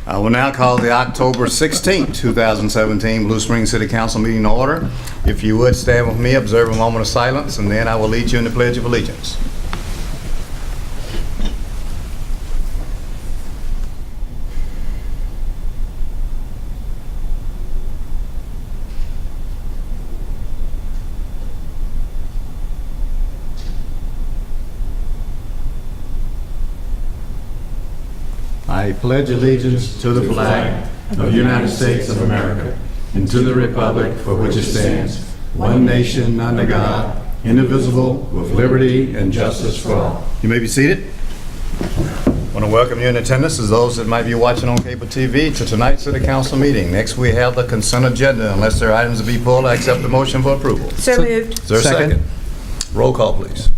I will now call the October 16th, 2017 Blue Springs City Council meeting to order. If you would stand with me, observe a moment of silence, and then I will lead you in the Pledge of Allegiance. I pledge allegiance to the flag of the United States of America and to the republic for which it stands, one nation under God, indivisible, with liberty and justice for all. You may be seated. I want to welcome you in attendance as those that might be watching on cable TV to tonight's City Council meeting. Next, we have the consent agenda. Unless there are items to be pulled, I accept the motion for approval. So moved. Is there a second? Roll call, please.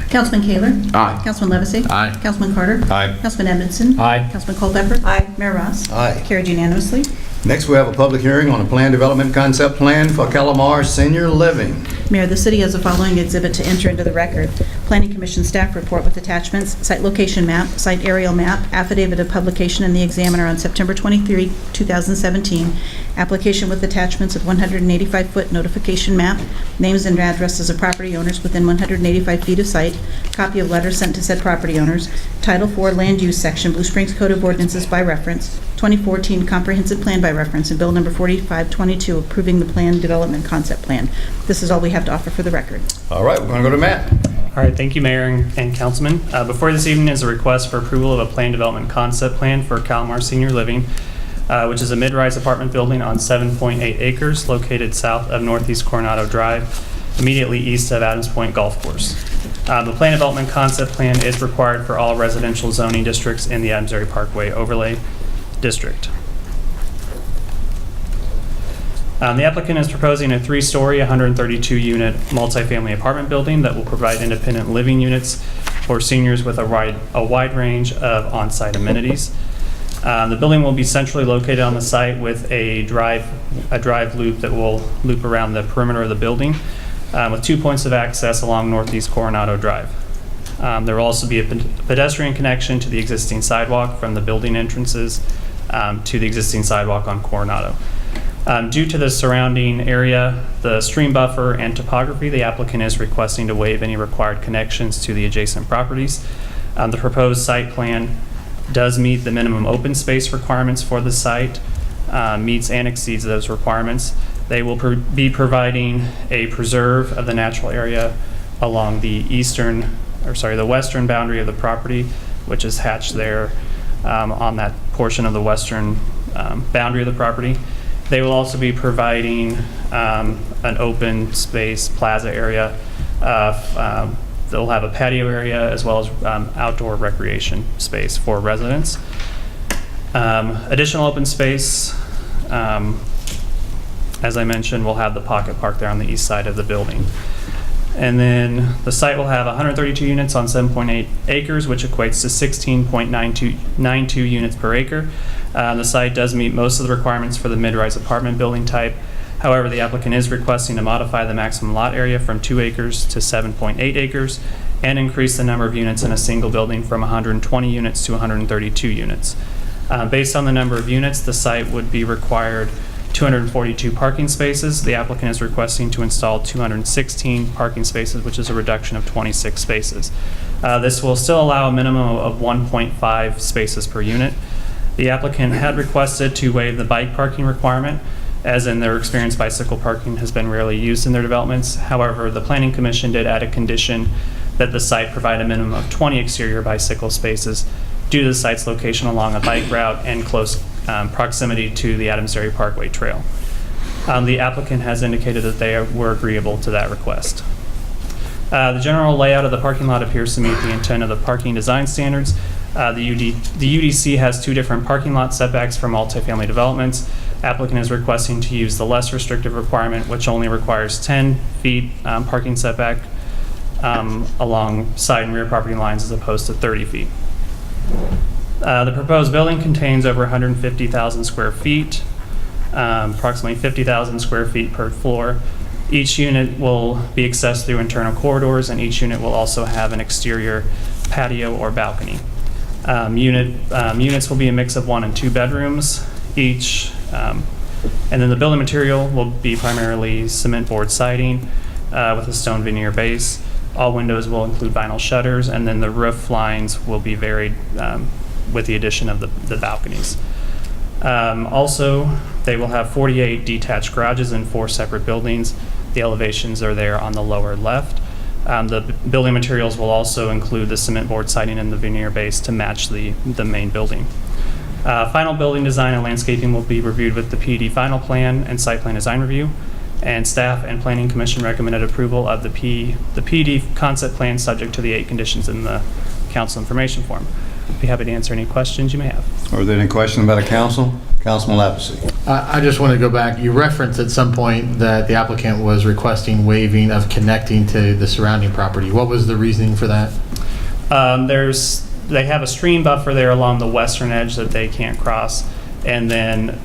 Councilman Kaler. Aye. Councilman Levesey. Aye. Councilman Carter. Aye. Councilman Edmondson. Aye. Councilman Culpepper. Aye. Mayor Ross. Aye. Carried unanimously. Next, we have a public hearing on a plan development concept plan for Calamar Senior Living. Mayor, the city has the following exhibit to enter into the record. Planning Commission staff report with attachments, site location map, site aerial map, affidavit of publication in the Examiner on September 23, 2017, application with attachments of 185-foot notification map, names and addresses of property owners within 185 feet of site, copy of letter sent to said property owners, Title IV Land Use Section, Blue Springs Code of Ordinances by reference, 2014 Comprehensive Plan by reference, and Bill Number 4522 approving the Plan Development Concept Plan. This is all we have to offer for the record. All right, we're going to go to Matt. All right, thank you, Mayor and Councilman. Before this evening is a request for approval of a plan development concept plan for Calamar Senior Living, which is a mid-rise apartment building on 7.8 acres located south of Northeast Coronado Drive, immediately east of Adams Point Golf Course. The plan development concept plan is required for all residential zoning districts in the Adams Area Parkway Overlay District. The applicant is proposing a 3-story, 132-unit multifamily apartment building that will provide independent living units for seniors with a wide range of on-site amenities. The building will be centrally located on the site with a drive loop that will loop around the perimeter of the building with 2 points of access along Northeast Coronado Drive. There will also be a pedestrian connection to the existing sidewalk from the building entrances to the existing sidewalk on Coronado. Due to the surrounding area, the stream buffer, and topography, the applicant is requesting to waive any required connections to the adjacent properties. The proposed site plan does meet the minimum open space requirements for the site, meets and exceeds those requirements. They will be providing a preserve of the natural area along the western boundary of the property, which is hatched there on that portion of the western boundary of the property. They will also be providing an open space plaza area. They'll have a patio area as well as outdoor recreation space for residents. Additional open space, as I mentioned, we'll have the pocket park there on the east side of the building. And then the site will have 132 units on 7.8 acres, which equates to 16.92 units per acre. The site does meet most of the requirements for the mid-rise apartment building type. However, the applicant is requesting to modify the maximum lot area from 2 acres to 7.8 acres and increase the number of units in a single building from 120 units to 132 units. Based on the number of units, the site would be required 242 parking spaces. The applicant is requesting to install 216 parking spaces, which is a reduction of 26 spaces. This will still allow a minimum of 1.5 spaces per unit. The applicant had requested to waive the bike parking requirement, as in their experience, bicycle parking has been rarely used in their developments. However, the Planning Commission did add a condition that the site provide a minimum of 20 exterior bicycle spaces due to the site's location along a bike route and close proximity to the Adams Area Parkway Trail. The applicant has indicated that they were agreeable to that request. The general layout of the parking lot appears to meet the intent of the parking design standards. The UDC has two different parking lot setbacks for multifamily developments. Applicant is requesting to use the less restrictive requirement, which only requires 10 feet parking setback along side and rear property lines as opposed to 30 feet. The proposed building contains over 150,000 square feet, approximately 50,000 square feet per floor. Each unit will be accessed through internal corridors, and each unit will also have an exterior patio or balcony. Units will be a mix of 1 and 2 bedrooms each, and then the building material will be primarily cement board siding with a stone veneer base. All windows will include vinyl shutters, and then the roof lines will be varied with the addition of the balconies. Also, they will have 48 detached garages in 4 separate buildings. The elevations are there on the lower left. The building materials will also include the cement board siding and the veneer base to match the main building. Final building design and landscaping will be reviewed with the PD final plan and site plan design review. And staff and planning commission recommended approval of the PD concept plan subject to the 8 conditions in the council information form. I'd be happy to answer any questions you may have. Are there any questions about the council? Councilman Lapisi. I just want to go back. You referenced at some point that the applicant was requesting waiving of connecting to the surrounding property. What was the reasoning for that? They have a stream buffer there along the western edge that they can't cross. And then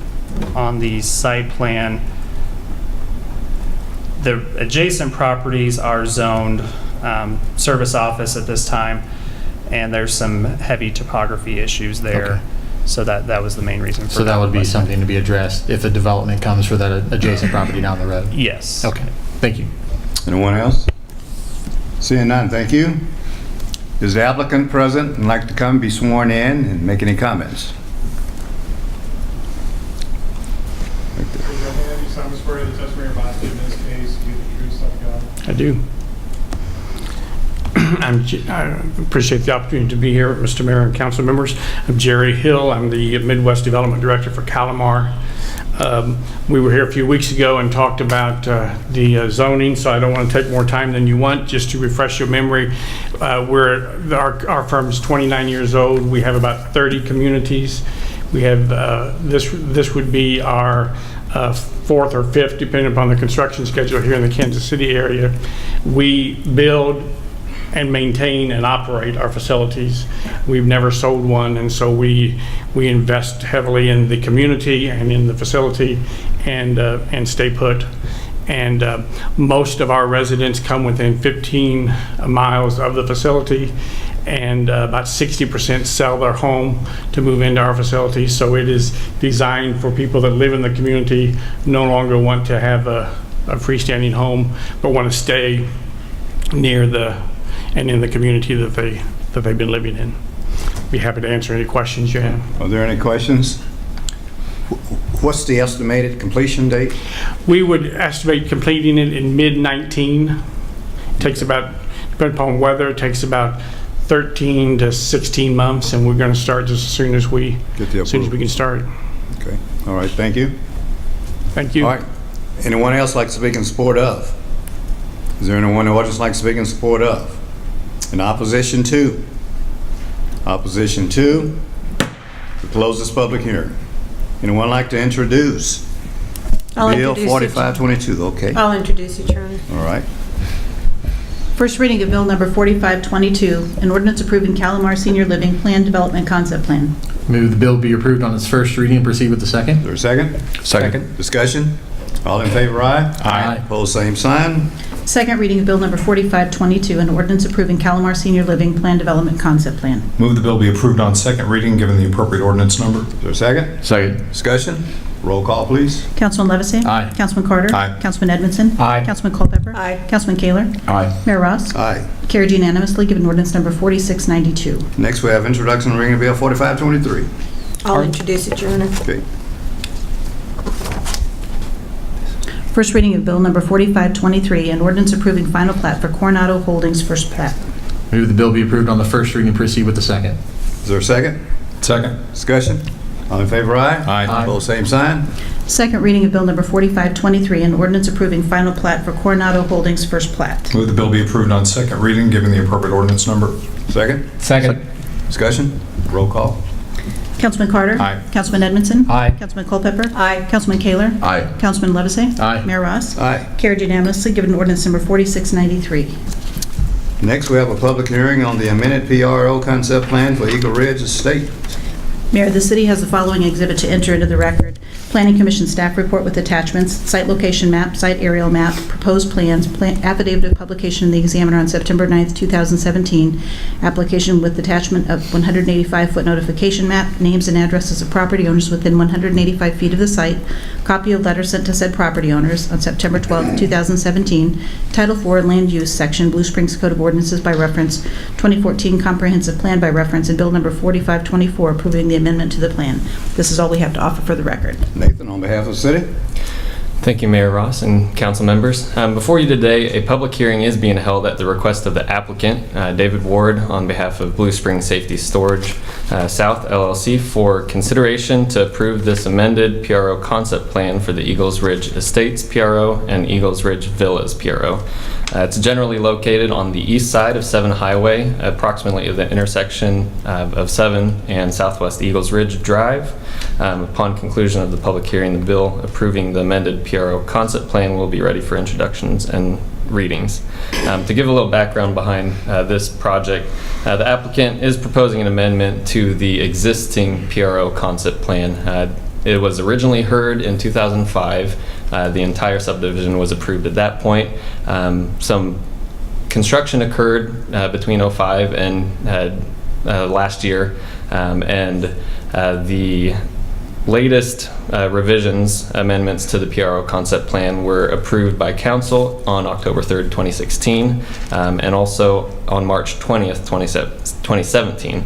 on the site plan, the adjacent properties are zoned service office at this time, and there's some heavy topography issues there. Okay. So that was the main reason for So that would be requesting. something to be addressed if the development comes for that adjacent property down the road? Yes. Okay, thank you. Anyone else? Seeing none, thank you. Is the applicant present and like to come be sworn in and make any comments? Raise your hand. You solemnly swear that the testimony you're about to give in this case will be the truth, so help you God. I do. I appreciate the opportunity to be here, Mr. Mayor and council members. I'm Jerry Hill. I'm the Midwest Development Director for Calamar. We were here a few weeks ago and talked about the zoning, so I don't want to take more time than you want. Just to refresh your memory, our firm is 29 years old. We have about 30 communities. We have this would be our 4th or 5th, depending upon the construction schedule here in the Kansas City area. We build and maintain and operate our facilities. We've never sold one, and so we invest heavily in the community and in the facility and stay put. And most of our residents come within 15 miles of the facility, and about 60% sell their home to move into our facility. So it is designed for people that live in the community, no longer want to have a freestanding home, but want to stay near and in the community that they've been living in. Be happy to answer any questions you have. Are there any questions? What's the estimated completion date? We would estimate completing it in mid-19. Takes about, depending upon weather, it takes about 13 to 16 months, and we're going to start just as soon as we can start. Okay, all right, thank you. Thank you. All right, anyone else like to speak in support of? Is there anyone who would just like to speak in support of? In opposition to? Opposition to? To close this public hearing. Anyone like to introduce? I'll Bill introduce it. 4522, okay, I'll introduce it, Your Honor. all right. First reading of Bill Number 4522, an ordinance approving Calamar Senior Living Plan Development Concept Plan. Move the bill be approved on its first reading and proceed with the second. Is there a second? Second. Discussion? All in favor, aye? Aye. Opposed, same sign. Second reading of Bill Number 4522, an ordinance approving Calamar Senior Living Plan Development Concept Plan. Move the bill be approved on second reading, given the appropriate ordinance number. Is there a second? Second. Discussion? Roll call, please. Councilman Levesey? Aye. Councilman Carter? Aye. Councilman Edmondson? Aye. Councilman Culpepper? Aye. Councilman Kaler? Aye. Mayor Ross? Aye. Carried unanimously, given ordinance number 4692. Next, we have introduction and reading of Bill 4523. I'll introduce it, Your Honor. Okay. First reading of Bill Number 4523, an ordinance approving final plat for Coronado Holdings First Plat. Move the bill be approved on the first reading and proceed with the second. Is there a second? Second. Discussion? All in favor, aye? Aye. Opposed, same sign. Second reading of Bill Number 4523, an ordinance approving final plat for Coronado Holdings First Plat. Move the bill be approved on second reading, given the appropriate ordinance number. Second? Second. Discussion? Roll call. Councilman Carter? Aye. Councilman Edmondson? Aye. Councilman Culpepper? Aye. Councilman Kaler? Aye. Councilman Levesey? Aye. Mayor Ross? Aye. Carried unanimously, given ordinance number 4693. Next, we have a public hearing on the amended PRO concept plan for Eagle Ridge Estate. Mayor, the city has the following exhibit to enter into the record. Planning Commission staff report with attachments, site location map, site aerial map, proposed plans, affidavit of publication in the Examiner on September 9th, 2017, application with attachment of 185-foot notification map, names and addresses of property owners within 185 feet of the site, copy of letter sent to said property owners on September 12th, 2017, Title IV Land Use Section, Blue Springs Code of Ordinances by reference, 2014 Comprehensive Plan by reference, and Bill number 4524 approving the amendment to the plan. This is all we have to offer for the record. Nathan, on behalf of the city. Thank you, Mayor Ross and council members. Before you today, a public hearing is being held at the request of the applicant, David Ward, on behalf of Blue Springs Safety Storage South LLC, for consideration to approve this amended PRO concept plan for the Eagles Ridge Estates PRO and Eagles Ridge Villas PRO. It's generally located on the east side of 7 Highway, approximately at the intersection of 7 and Southwest Eagles Ridge Drive. Upon conclusion of the public hearing, the bill approving the amended PRO concept plan will be ready for introductions and readings. To give a little background behind this project, the applicant is proposing an amendment to the existing PRO concept plan. It was originally heard in 2005. The entire subdivision was approved at that point. Some construction occurred between 2005 and last year, and the latest revisions, amendments to the PRO concept plan were approved by council on October 3rd, 2016, and also on March 20th, 2017.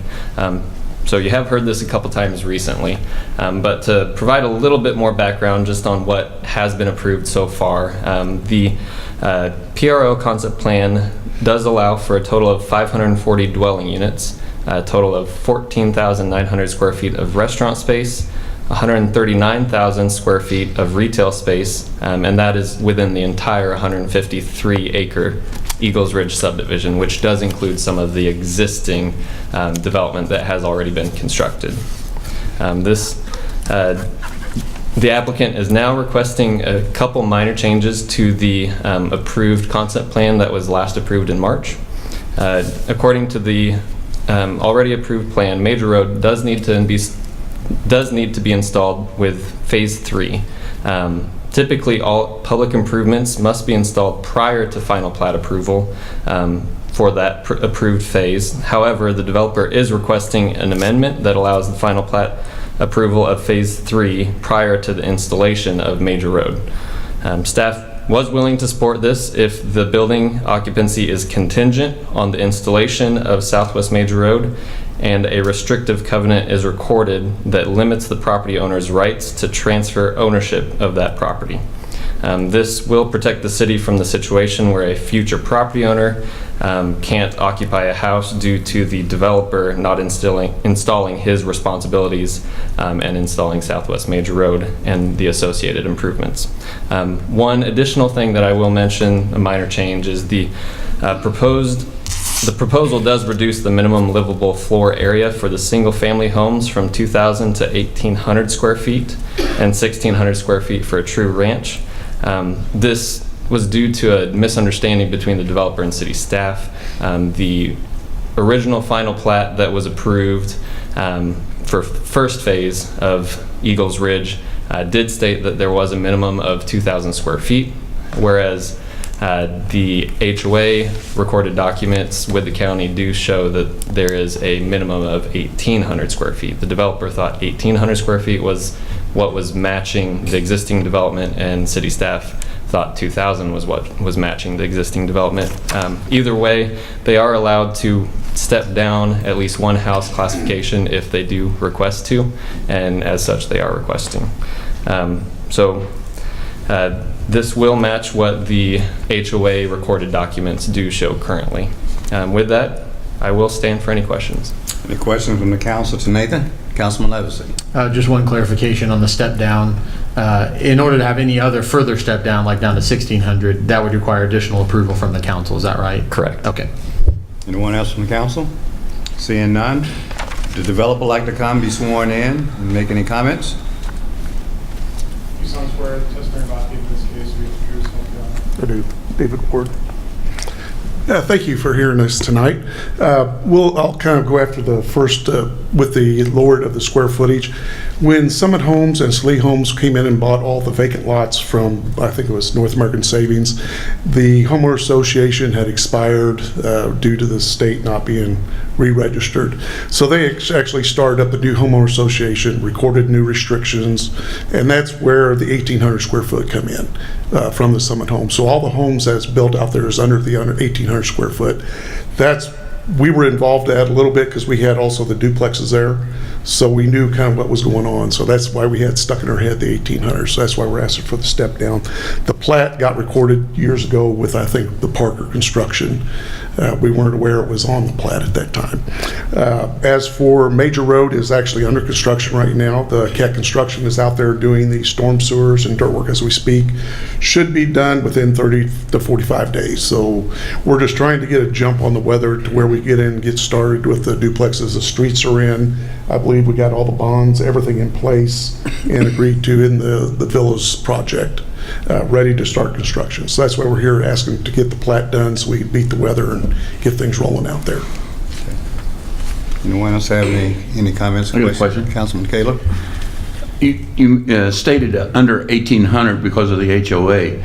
So you have heard this a couple times recently, but to provide a little bit more background just on what has been approved so far, the PRO concept plan does allow for a total of 540 dwelling units, a total of 14,900 square feet of restaurant space, 139,000 square feet of retail space, and that is within the entire 153-acre Eagles Ridge subdivision, which does include some of the existing development that has already been constructed. The applicant is now requesting a couple minor changes to the approved concept plan that was last approved in March. According to the already approved plan, Major Road does need to be installed with Phase 3. Typically, all public improvements must be installed prior to final plat approval for that approved phase. However, the developer is requesting an amendment that allows the final plat approval of Phase 3 prior to the installation of Major Road. Staff was willing to support this if the building occupancy is contingent on the installation of Southwest Major Road and a restrictive covenant is recorded that limits the property owner's rights to transfer ownership of that property. This will protect the city from the situation where a future property owner can't occupy a house due to the developer not installing his responsibilities and installing Southwest Major Road and the associated improvements. One additional thing that I will mention, a minor change, is the proposal does reduce the minimum livable floor area for the single-family homes from 2,000 to 1,800 square feet and 1,600 square feet for a true ranch. This was due to a misunderstanding between the developer and city staff. The original final plat that was approved for first phase of Eagles Ridge did state that there was a minimum of 2,000 square feet, whereas the HOA recorded documents with the county do show that there is a minimum of 1,800 square feet. The developer thought 1,800 square feet was what was matching the existing development, and city staff thought 2,000 was what was matching the existing development. Either way, they are allowed to step down at least one house classification if they do request to, and as such they are requesting. This will match what the HOA recorded documents do show currently. With that, I will stand for any questions. Any questions from the council to Nathan? Councilman Levesey. Just one clarification on the step down. In order to have any other further step down, like down to 1,600, that would require additional approval from the council. Is that right? Correct. Okay. Anyone else from the council? Seeing none, The developer like to come, be sworn in, and make any comments? You sound swear the testimony about giving this case will be the truth, so help you God. I do. David Ward. Thank you for hearing us tonight. I'll kind of go after the first with the lowered of the square footage. When Summit Homes and Slee Homes came in and bought all the vacant lots from, I think it was North American Savings, the homeowner association had expired due to the state not being re-registered. So they actually started up a new homeowner association, recorded new restrictions, and that's where the 1,800 square foot come in from the Summit Home. So all the homes that's built out there is under the 1,800 square foot. We were involved at a little bit because we had also the duplexes there. So we knew kind of what was going on. So that's why we had stuck in our head the 1,800. So that's why we're asking for the step down. The plat got recorded years ago with, I think, the Parker Construction. We weren't aware it was on the plat at that time. As for Major Road is actually under construction right now. The CAT Construction is out there doing the storm sewers and dirt work as we speak. Should be done within 30 to 45 days. So we're just trying to get a jump on the weather to where we get in and get started with the duplexes. The streets are in. I believe we got all the bonds, everything in place and agreed to in the Villas project, ready to start construction. So that's why we're here asking to get the plat done so we can beat the weather and get things rolling out there. Anyone else have any comments? I got a question. Councilman Kaler? You stated under 1,800 because of the HOA.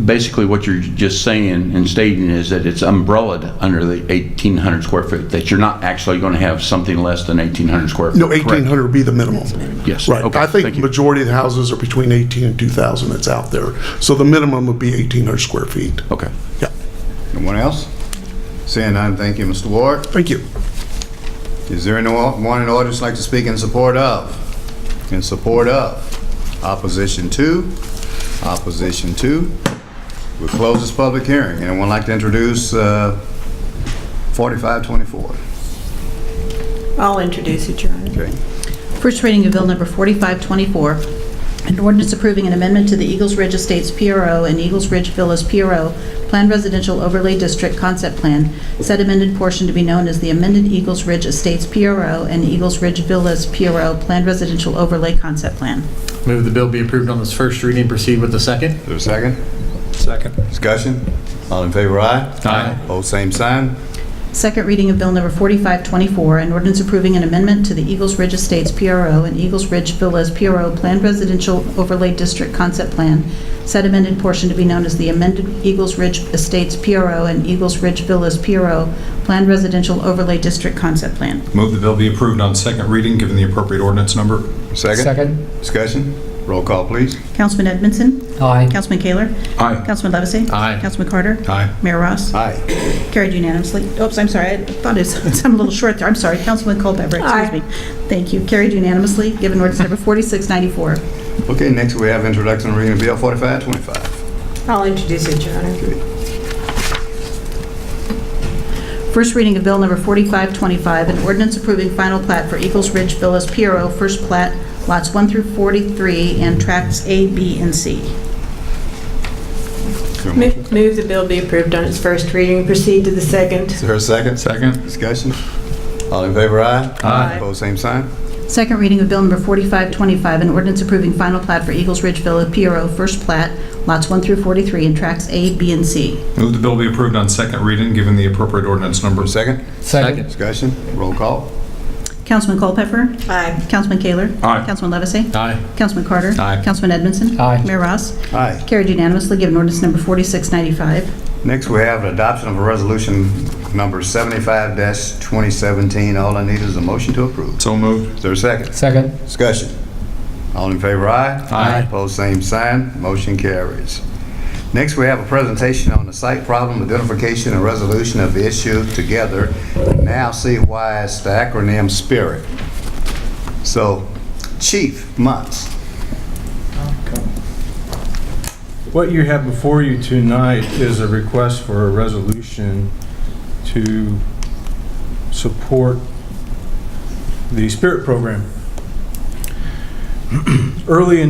Basically, what you're just saying and stating is that it's umbrellaed under the 1,800 square foot, that you're not actually going to have something less than 1,800 square foot. No, 1,800 would be the minimum. Yes. Right. Okay. I think Thank the you. majority of the houses are between 18 and 2,000 that's out there. So the minimum would be 1,800 square feet. Okay. Yeah. Anyone else? Seeing none, thank you, Mr. Ward. Thank you. Is there anyone in the audience like to speak in support of? In support of? Opposition to? Opposition to? We'll close this public hearing. Anyone like to introduce 4524? I'll introduce it, Your Honor. Okay. First reading of bill number 4524, an ordinance approving an amendment to the Eagles Ridge Estates PRO and Eagles Ridge Villas PRO Planned Residential Overlay District Concept Plan, said amended portion to be known as the amended Eagles Ridge Estates PRO and Eagles Ridge Villas PRO Planned Residential Overlay Concept Plan. Move the bill be approved on this first reading, proceed with the second. Is there a second? Second. Discussion? All in favor, aye? Aye. Opposed, same sign. Second reading of bill number 4524, an ordinance approving an amendment to the Eagles Ridge Estates PRO and Eagles Ridge Villas PRO Planned Residential Overlay District Concept Plan, said amended portion to be known as the amended Eagles Ridge Estates PRO and Eagles Ridge Villas PRO Planned Residential Overlay District Concept Plan. Move the bill be approved on second reading, given the appropriate ordinance number. Second? Second. Discussion? Roll call, please. Councilman Edmondson? Aye. Councilman Kaler? Aye. Councilman Levesey? Aye. Councilman Carter? Aye. Mayor Ross? Aye. Carried unanimously. Oops, I'm sorry. I thought it was I'm a little short there. I'm sorry. Councilman Culpepper, excuse Aye. me. Thank you. Carried unanimously. Given ordinance number 4694. Okay, next we have introduction and reading of Bill 4525. I'll introduce it, Your Honor. First reading of bill number 4525, an ordinance approving final plat for Eagles Ridge Villas PRO, first plat, lots 1 through 43, and tracts A, B, and C. Move the bill be approved on its first reading, proceed to the second. Is there a second? Second. Discussion? All in favor, aye? Aye. Opposed, same sign. Second reading of bill number 4525, an ordinance approving final plat for Eagles Ridge Villa PRO, first plat, lots 1 through 43, and tracts A, B, and C. Move the bill be approved on second reading, given the appropriate ordinance number. Second? Second. Discussion? Roll call. Councilman Culpepper? Aye. Councilman Kaler? Aye. Councilman Levesey? Aye. Councilman Carter? Aye. Councilman Edmondson? Aye. Mayor Ross? Aye. Carried unanimously. Given ordinance number 4695. Next, we have adoption of a resolution number 75-2017. All I need is a motion to approve. So moved. Is there a second? Second. Discussion? All in favor, aye? Aye. Opposed, same sign. Motion carries. Next, we have a presentation on the site problem identification and resolution of the issue together. Now see why it's the acronym SPIRIT. So, Chief Muntz. What you have before you tonight is a request for a resolution to support the Spirit program. Earlier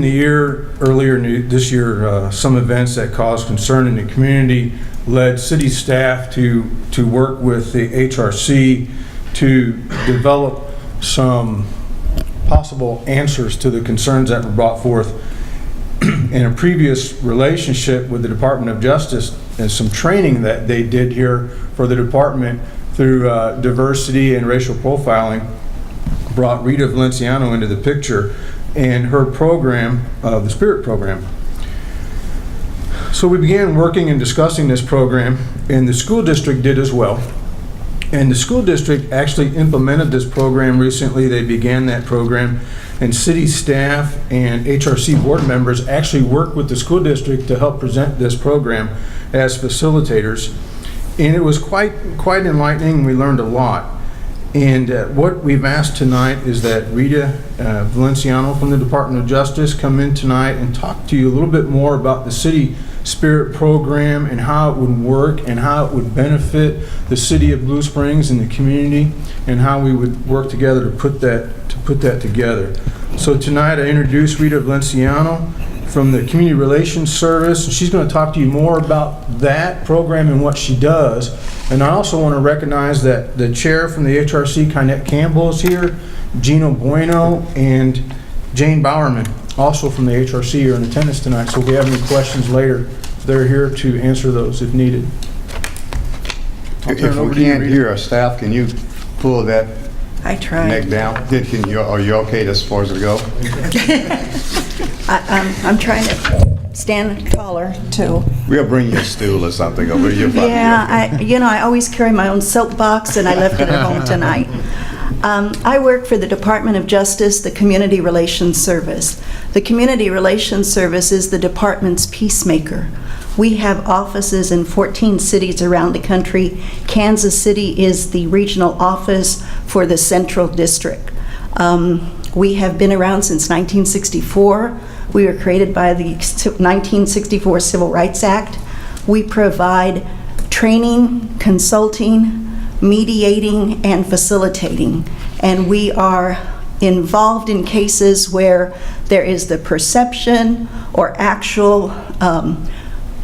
this year, some events that caused concern in the community led city staff to work with the HRC to develop some possible answers to the concerns that were brought forth in a previous relationship with the Department of Justice, and some training that they did here for the department through diversity and racial profiling, brought Rita Valenciano into the picture and her program, the Spirit program. So we began working and discussing this program, and the school district did as well. And the school district actually implemented this program recently. They began that program, and city staff and HRC board members actually worked with the school district to help present this program as facilitators. And it was quite enlightening. We learned a lot. And what we've asked tonight is that Rita Valenciano from the Department of Justice come in tonight and talk to you a little bit more about the City Spirit program and how it would work and how it would benefit the city of Blue Springs and the community, and how we would work together to put that together. So tonight I introduce Rita Valenciano from the Community Relations Service, and she's going to talk to you more about that program and what she does. And I also want to recognize that the chair from the HRC, Kynette Campbell, is here, Gino Bueno, and Jane Bowerman, also from the HRC, are in attendance tonight. So if we have any questions later, they're here to answer those if needed. If we can't hear our staff, can you pull that I tried. neck down? Are you okay as far as it go? I'm trying to stand taller, too. We'll bring you a stool or something over here. Yeah, I always carry my own soapbox, and I left it at home tonight. I work for the Department of Justice, the Community Relations Service. The Community Relations Service is the department's peacemaker. We have offices in 14 cities around the country. Kansas City is the regional office for the Central District. We have been around since 1964. We were created by the 1964 Civil Rights Act. We provide training, consulting, mediating, and facilitating. And we are involved in cases where there is the perception or actual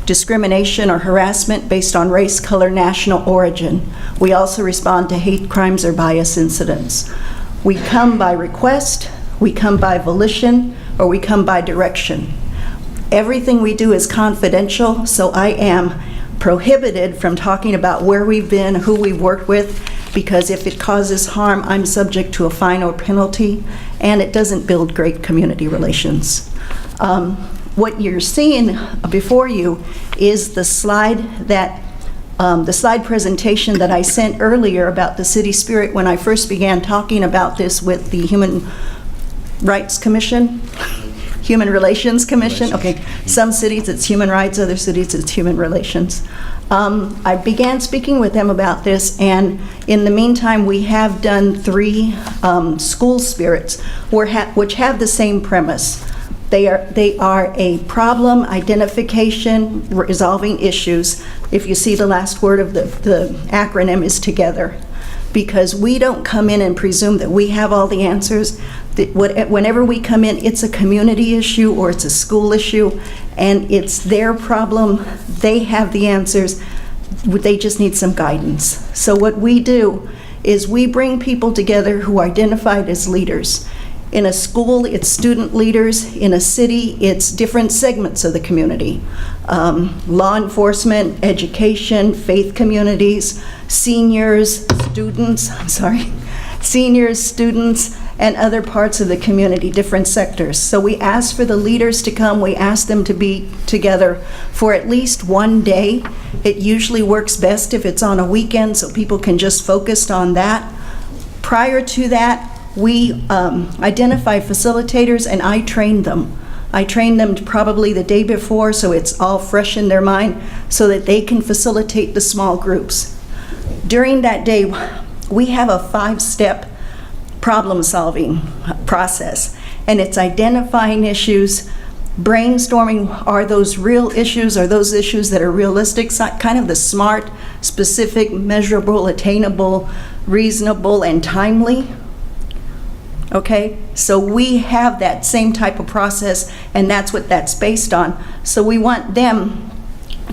discrimination or harassment based on race, color, national origin. We also respond to hate crimes or bias incidents. We come by request, we come by volition, or we come by direction. Everything we do is confidential, so I am prohibited from talking about where we've been, who we've worked with, because if it causes harm, I'm subject to a fine or penalty, and it doesn't build great community relations. What you're seeing before you is the slide presentation that I sent earlier about the City Spirit when I first began talking about this with the Human Rights Commission, Human Relations Commission. Okay, some cities it's human rights, other cities it's human relations. I began speaking with them about this, and in the meantime, we have done 3 school spirits which have the same premise. They are a problem identification, resolving issues. If you see the last word of the acronym is together, because we don't come in and presume that we have all the answers. Whenever we come in, it's a community issue or it's a school issue, and it's their problem. They have the answers. They just need some guidance. So what we do is we bring people together who are identified as leaders. In a school, it's student leaders. In a city, it's different segments of the community. Law enforcement, education, faith communities, seniors, students, and other parts of the community, different sectors. So we ask for the leaders to come. We ask them to be together for at least one day. It usually works best if it's on a weekend so people can just focus on that. Prior to that, we identify facilitators, and I train them. I train them probably the day before, so it's all fresh in their mind, so that they can facilitate the small groups. During that day, we have a 5-step problem-solving process, and it's identifying issues, brainstorming, are those real issues, are those issues that are realistic, kind of the SMART, specific, measurable, attainable, reasonable, and timely. Okay, so we have that same type of process, and that's what that's based on. So we want them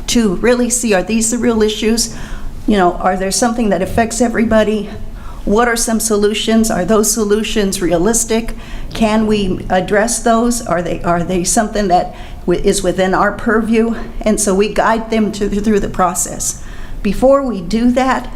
to really see, are these the real issues? Are there something that affects everybody? What are some solutions? Are those solutions realistic? Can we address those? Are they something that is within our purview? And so we guide them through the process. Before we do that,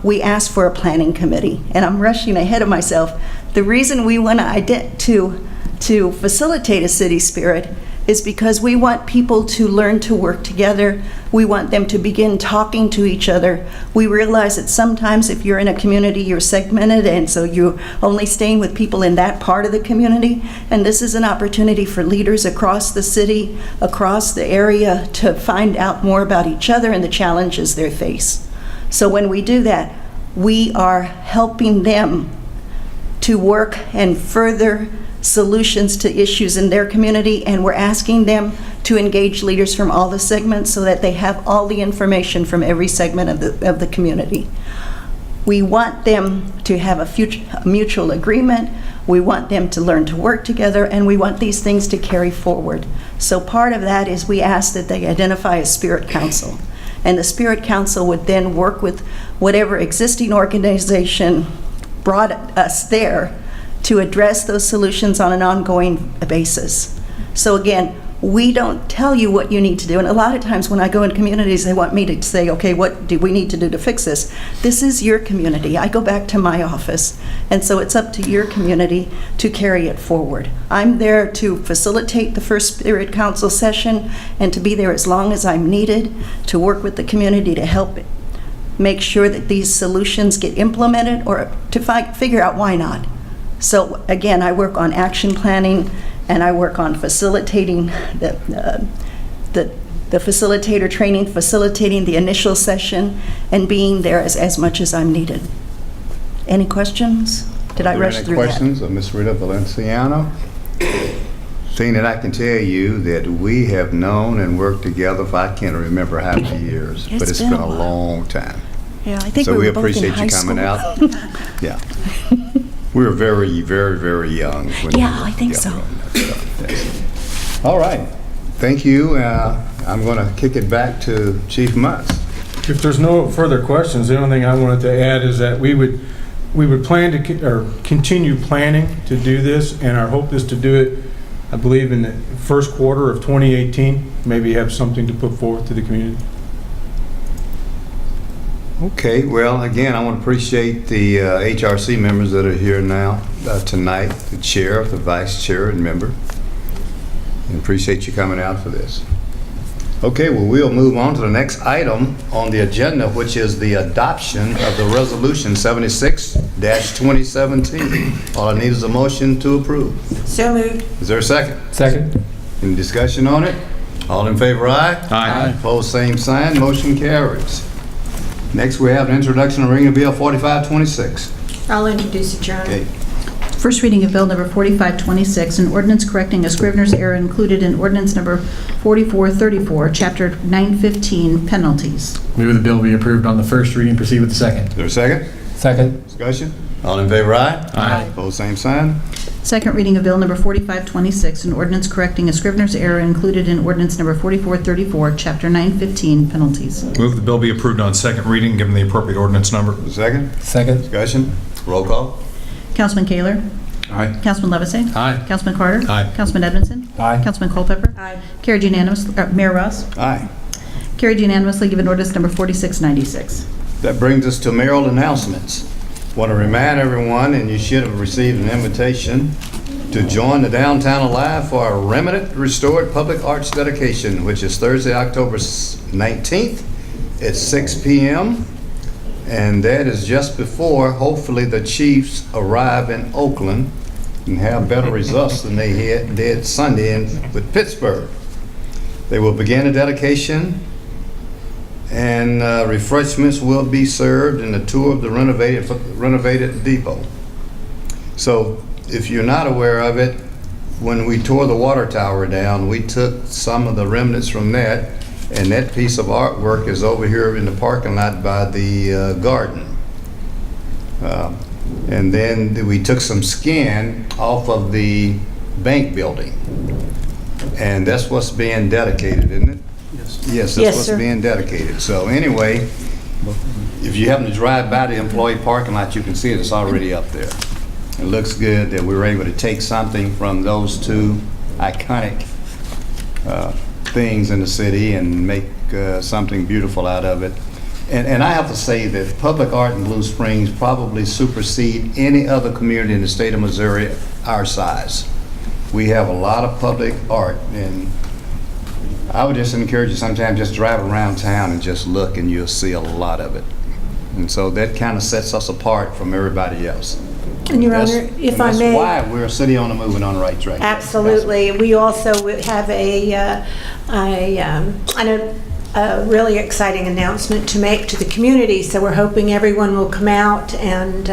we ask for a planning committee. And I'm rushing ahead of myself. The reason we want to facilitate a city spirit is because we want people to learn to work together. We want them to begin talking to each other. We realize that sometimes if you're in a community, you're segmented, and so you're only staying with people in that part of the community. And this is an opportunity for leaders across the city, across the area, to find out more about each other and the challenges they face. So when we do that, we are helping them to work and further solutions to issues in their community, and we're asking them to engage leaders from all the segments so that they have all the information from every segment of the community. We want them to have a mutual agreement. We want them to learn to work together, and we want these things to carry forward. So part of that is we ask that they identify a spirit council, and the spirit council would then work with whatever existing organization brought us there to address those solutions on an ongoing basis. So again, we don't tell you what you need to do. And a lot of times when I go in communities, they want me to say, okay, what do we need to do to fix this? This is your community. I go back to my office. And so it's up to your community to carry it forward. I'm there to facilitate the first Spirit Council session and to be there as long as I'm needed to work with the community to help make sure that these solutions get implemented or to figure out why not. So again, I work on action planning, and I work on facilitating the facilitator training, facilitating the initial session, and being there as much as I'm needed. Any questions? Did I rush through that? Any questions of Ms. Rita Valenciano? Seeing that, I can tell you that we have known and worked together for I can't remember how many years, but it's been a long time. Yeah, I think so we we were both in appreciate high you coming school. out. Yeah. We were very, very, very young. When we Yeah, were I think together so. on that stuff. Yes. All right. Thank you. I'm going to kick it back to Chief Mutz. If there's no further questions, the only thing I wanted to add is that we would plan to continue planning to do this, and our hope is to do it, I believe, in the first quarter of 2018. Maybe have something to put forth to the community. Okay, well, again, I want to appreciate the HRC members that are here now, tonight, the chair, the vice chair, and member. And appreciate you coming out for this. Okay, well, we'll move on to the next item on the agenda, which is the adoption of the Resolution 76-2017. All I need is a motion to approve. So moved. Is there a second? Second. Any discussion on it? All in favor, aye? Aye. Opposed, same sign, motion carries. Next, we have an introduction of reading of Bill 4526. I'll introduce it, Your Honor. Okay. First reading of Bill Number 4526, an ordinance correcting a Scrivener's error included in Ordinance Number 4434, Chapter 915, Penalties. Move the bill be approved on the first reading, proceed with the second. Is there a second? Second. Discussion? All in favor, aye? Aye. Opposed, same sign. Second reading of Bill Number 4526, an ordinance correcting a Scrivener's error included in Ordinance Number 4434, Chapter 915, Penalties. Move the bill be approved on second reading, given the appropriate ordinance number. Second? Second. Discussion? Roll call? Councilman Kaler? Aye. Councilman Levesey? Aye. Councilman Carter? Aye. Councilman Edmondson? Aye. Councilman Culpepper? Aye. Carried unanimously. Mayor Ross? Aye. Carried unanimously, given ordinance number 4696. That brings us to mayoral announcements. Want to remind everyone, and you should have received an invitation to join the Downtown Alive for our Remnant Restored Public Arts Dedication, which is Thursday, October 19th at 6 p.m. And that is just before, hopefully, the Chiefs arrive in Oakland and have better results than they did Sunday with Pittsburgh. They will begin a dedication, and refreshments will be served in the tour of the renovated depot. So if you're not aware of it, when we tore the water tower down, we took some of the remnants from that, and that piece of artwork is over here in the parking lot by the garden. And then we took some skin off of the bank building, and that's what's being dedicated, isn't it? Yes, that's Yes, what's sir. being dedicated. So anyway, if you happen to drive by the employee parking lot, you can see it. It's already up there. It looks good that we were able to take something from those two iconic things in the city and make something beautiful out of it. And I have to say that public art in Blue Springs probably supersede any other community in the state of Missouri our size. We have a lot of public art, and I would just encourage you sometimes just drive around town and just look, and you'll see a lot of it. And so that kind of sets us apart from everybody else. And Your That's- Honor, if and I may. That's why we're a city on the move and on the right track. Absolutely. We also have a really exciting announcement to make to the community, so we're hoping everyone will come out and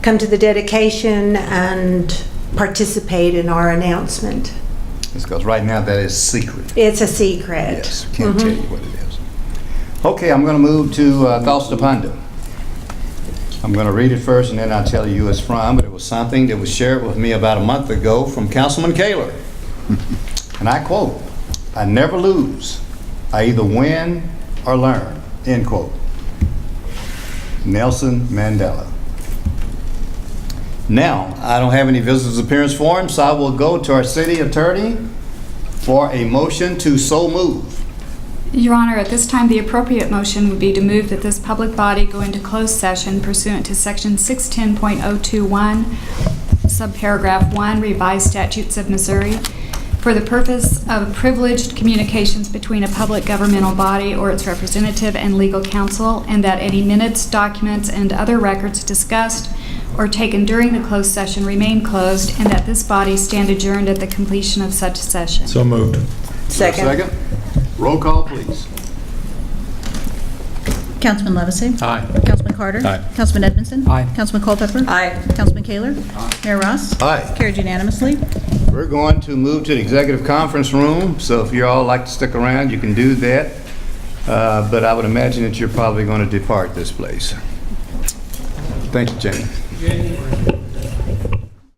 come to the dedication and participate in our announcement. Because right now that is secret. It's a secret. Yes, can't tell you what it is. Okay, I'm going to move to Thoughts to Ponder. I'm going to read it first and then I'll tell you who it's from, but it was something that was shared with me about a month ago from Councilman Kaler. And I quote, "I never lose. I either win or learn," end quote. Nelson Mandela. Now, I don't have any visitors' appearance forms, so I will go to our city attorney for a motion to so move. Your Honor, at this time, the appropriate motion would be to move that this public body go into closed session pursuant to Section 610.021, subparagraph 1, revised statutes of Missouri, for the purpose of privileged communications between a public governmental body or its representative and legal counsel, and that any minutes, documents, and other records discussed or taken during the closed session remain closed, and that this body stand adjourned at the completion of such session. So moved. Second. Roll call, please. Councilman Levesey? Aye. Councilman Carter? Aye. Councilman Edmondson? Aye. Councilman Culpepper? Aye. Councilman Kaler? Mayor Ross? Aye. Carried unanimously. We're going to move to the executive conference room, so if you all like to stick around, you can do that. But I would imagine that you're probably going to depart this place. Thank you, Jamie.